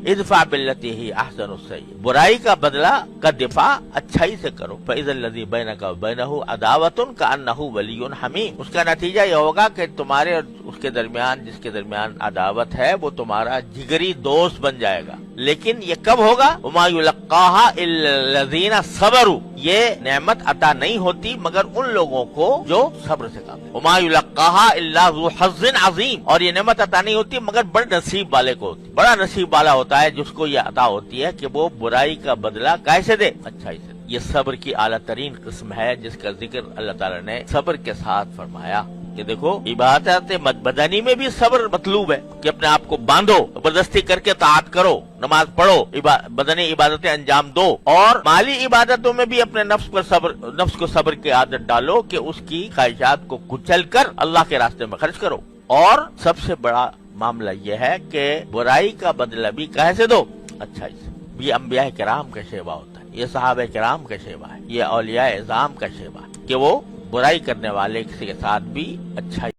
इदफा बिल्लती ही अहसनु सय्यि, बुराई का बदला का दिफा अच्छाई से करो। फइज़ल्लज़ी बैनका व बैनहु अदावतुन कअन्नहु वलियुन हमीम, उसका नतीजा ये होगा कि तुम्हारे और उसके दरमियान, जिसके दरमियान अदावत है, वो तुम्हारा जिगरी दोस्त बन जाएगा। लेकिन ये कब होगा? वमा युलक्काहा इल्लल्लज़ीना सबरू, ये नेमत अता नहीं होती मगर उन लोगों को जो सब्र से काम। वमा युलक्काहा इल्ला ज़ू हज़्ज़िन अज़ीम, और ये नेमत अता नहीं होती मगर बड़े नसीब वाले को होती। बड़ा नसीब वाला होता है जिसको ये अता होती है कि वो बुराई का बदला कैसे दे? अच्छाई से। ये सब्र की आला तरीन किस्म है जिसका जिक्र अल्लाह ताला ने सब्र के साथ फरमाया कि देखो इबादत बदनी में भी सब्र मतलूब है कि अपने आप को बांधो, जबरदस्ती करके ताअत करो, नमाज पढ़ो, बदनी इबादतें अंजाम दो, और माली इबादतों में भी अपने नफ्स को सब्र की आदत डालो कि उसकी ख्वाहिशात को कुचल कर अल्लाह के रास्ते में खर्च करो। और सबसे बड़ा मामला यह है कि बुराई का बदला भी कैसे दो? अच्छाई से। ये अंबिया किराम का शेवा होता है, ये सहाबा किराम का शेवा है, ये औलिया इज़ाम का शेवा है कि वो बुराई करने वाले किसी के साथ भी अच्छा